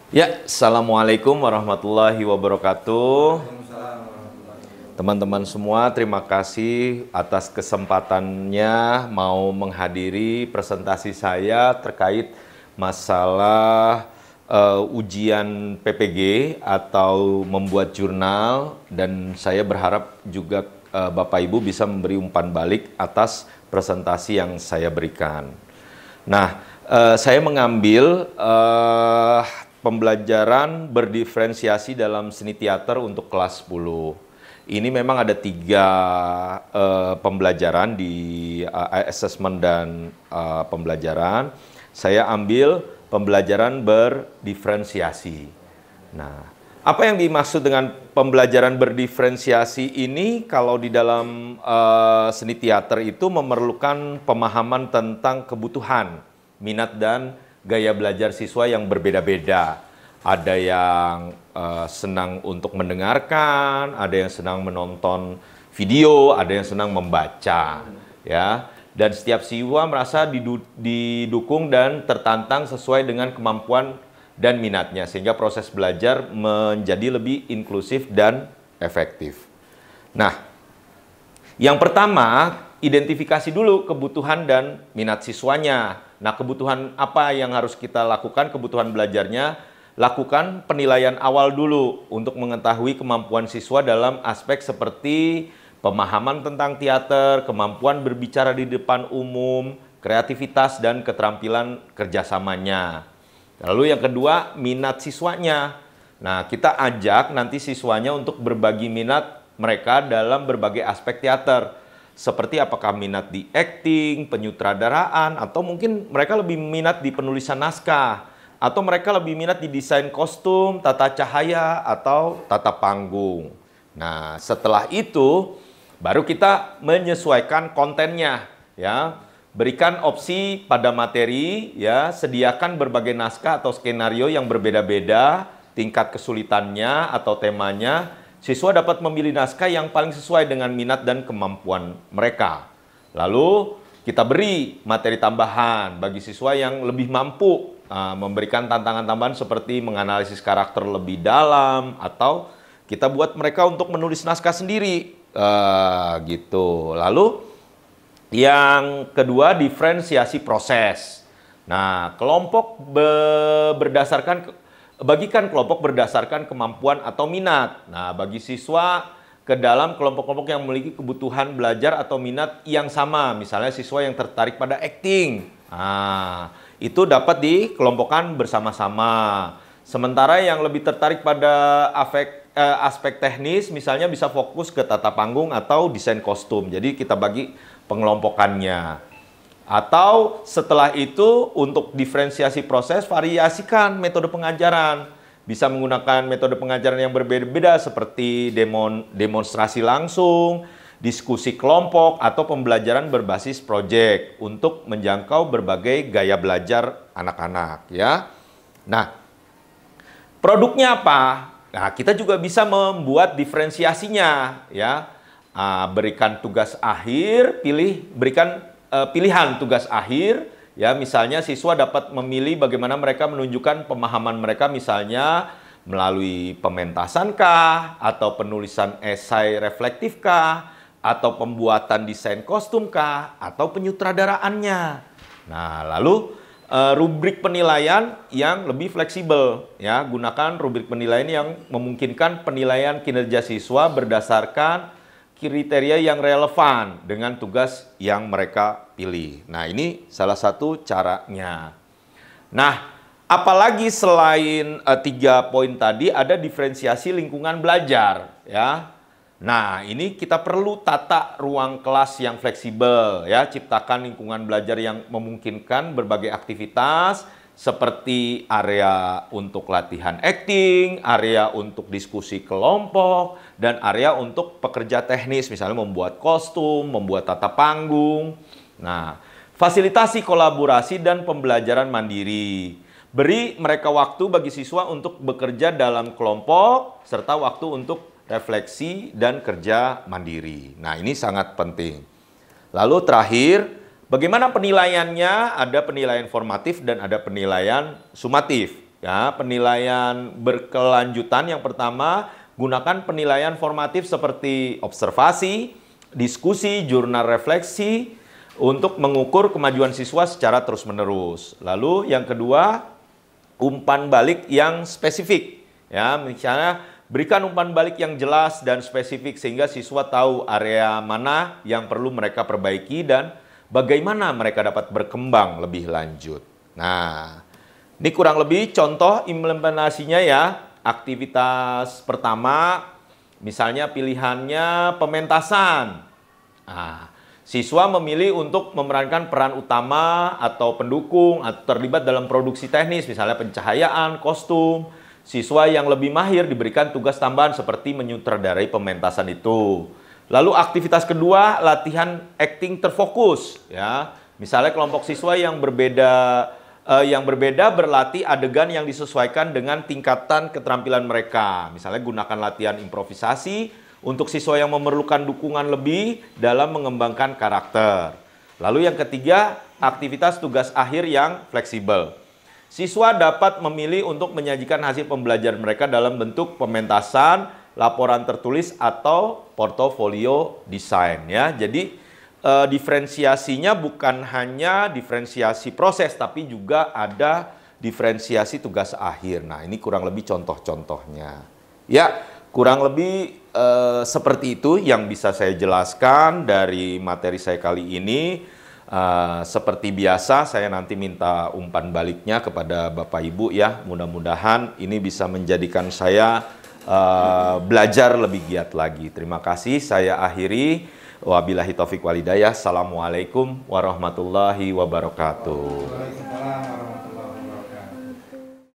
Ya, Assalamualaikum warahmatullahi wabarakatuh. Waalaikumsalam warahmatullahi wabarakatuh. Teman-teman semua, terima kasih atas kesempatannya mau menghadiri presentasi saya terkait masalah ujian PPG atau membuat jurnal, dan saya berharap juga Bapak Ibu bisa memberi umpan balik atas presentasi yang saya berikan. Nah, saya mengambil pembelajaran berdiferensiasi dalam seni teater untuk kelas 10. Ini memang ada 3 pembelajaran di assessment dan pembelajaran. Saya ambil pembelajaran berdiferensiasi. Nah, apa yang dimaksud dengan pembelajaran berdiferensiasi ini? Kalau di dalam seni teater itu memerlukan pemahaman tentang kebutuhan, minat, dan gaya belajar siswa yang berbeda-beda. Ada yang senang untuk mendengarkan, ada yang senang menonton video, ada yang senang membaca, ya. Dan setiap siswa merasa didukung dan tertantang sesuai dengan kemampuan dan minatnya, sehingga proses belajar menjadi lebih inklusif dan efektif. Nah, yang pertama, identifikasi dulu kebutuhan dan minat siswanya. Nah, kebutuhan apa yang harus kita lakukan, kebutuhan belajarnya, lakukan penilaian awal dulu untuk mengetahui kemampuan siswa dalam aspek seperti pemahaman tentang teater, kemampuan berbicara di depan umum, kreativitas, dan keterampilan kerjasamanya. Lalu yang kedua, minat siswanya. Nah, kita ajak nanti siswanya untuk berbagi minat mereka dalam berbagai aspek teater. Seperti apakah minat di acting, penyutradaraan, atau mungkin mereka lebih minat di penulisan naskah, atau mereka lebih minat di desain kostum, tata cahaya, atau tata panggung. Nah, setelah itu baru kita menyesuaikan kontennya, ya. Berikan opsi pada materi, ya, sediakan berbagai naskah atau skenario yang berbeda-beda, tingkat kesulitannya atau temanya. Siswa dapat memilih naskah yang paling sesuai dengan minat dan kemampuan mereka. Lalu kita beri materi tambahan bagi siswa yang lebih mampu, memberikan tantangan tambahan seperti menganalisis karakter lebih dalam, atau kita buat mereka untuk menulis naskah sendiri, gitu. Lalu yang kedua, diferensiasi proses. Nah, bagikan kelompok berdasarkan kemampuan atau minat. Nah, bagi siswa ke dalam kelompok-kelompok yang memiliki kebutuhan belajar atau minat yang sama. Misalnya siswa yang tertarik pada acting. Nah, itu dapat dikelompokkan bersama-sama. Sementara yang lebih tertarik pada aspek teknis, misalnya bisa fokus ke tata panggung atau desain kostum. Jadi kita bagi pengelompokannya. Atau setelah itu untuk diferensiasi proses, variasikan metode pengajaran. Bisa menggunakan metode pengajaran yang berbeda-beda seperti demonstrasi langsung, diskusi kelompok, atau pembelajaran berbasis proyek untuk menjangkau berbagai gaya belajar anak-anak, ya. Nah, produknya apa? Nah, kita juga bisa membuat diferensiasinya, ya. Berikan tugas akhir, berikan pilihan tugas akhir, ya. Misalnya siswa dapat memilih bagaimana mereka menunjukkan pemahaman mereka, misalnya melalui pementasan kah, atau penulisan esai reflektif kah, atau pembuatan desain kostum kah, atau penyutradaraannya. Nah, lalu rubrik penilaian yang lebih fleksibel, ya. Gunakan rubrik penilaian yang memungkinkan penilaian kinerja siswa berdasarkan kriteria yang relevan dengan tugas yang mereka pilih. Nah, ini salah satu caranya. Nah, apalagi selain 3 poin tadi, ada diferensiasi lingkungan belajar, ya. Nah, ini kita perlu tata ruang kelas yang fleksibel, ya. Ciptakan lingkungan belajar yang memungkinkan berbagai aktivitas, seperti area untuk latihan acting, area untuk diskusi kelompok, dan area untuk pekerja teknis, misalnya membuat kostum, membuat tata panggung. Nah, fasilitasi kolaborasi dan pembelajaran mandiri. Beri mereka waktu bagi siswa untuk bekerja dalam kelompok, serta waktu untuk refleksi dan kerja mandiri. Nah, ini sangat penting. Lalu terakhir, bagaimana penilaiannya? Ada penilaian formatif dan ada penilaian sumatif. Ya, penilaian berkelanjutan yang pertama, gunakan penilaian formatif seperti observasi, diskusi, jurnal refleksi untuk mengukur kemajuan siswa secara terus-menerus. Lalu yang kedua, umpan balik yang spesifik. Ya, misalnya berikan umpan balik yang jelas dan spesifik sehingga siswa tahu area mana yang perlu mereka perbaiki dan bagaimana mereka dapat berkembang lebih lanjut. Nah, ini kurang lebih contoh implementasinya ya. Aktivitas pertama, misalnya pilihannya pementasan. Nah, siswa memilih untuk memerankan peran utama atau pendukung atau terlibat dalam produksi teknis, misalnya pencahayaan, kostum. Siswa yang lebih mahir diberikan tugas tambahan seperti menyutradarai pementasan itu. Lalu aktivitas kedua, latihan acting terfokus. Ya, misalnya kelompok siswa yang berbeda berlatih adegan yang disesuaikan dengan tingkatan keterampilan mereka. Misalnya gunakan latihan improvisasi untuk siswa yang memerlukan dukungan lebih dalam mengembangkan karakter. Lalu yang ketiga, aktivitas tugas akhir yang fleksibel. Siswa dapat memilih untuk menyajikan hasil pembelajaran mereka dalam bentuk pementasan, laporan tertulis, atau portofolio desain. Ya, jadi diferensiasinya bukan hanya diferensiasi proses, tapi juga ada diferensiasi tugas akhir. Nah, ini kurang lebih contoh-contohnya. Ya, kurang lebih seperti itu yang bisa saya jelaskan dari materi saya kali ini. Seperti biasa, saya nanti minta umpan baliknya kepada Bapak Ibu ya. Mudah-mudahan ini bisa menjadikan saya belajar lebih giat lagi. Terima kasih, saya akhiri. Wabillahi taufiq walhidayah. Assalamualaikum warahmatullahi wabarakatuh. Waalaikumsalam.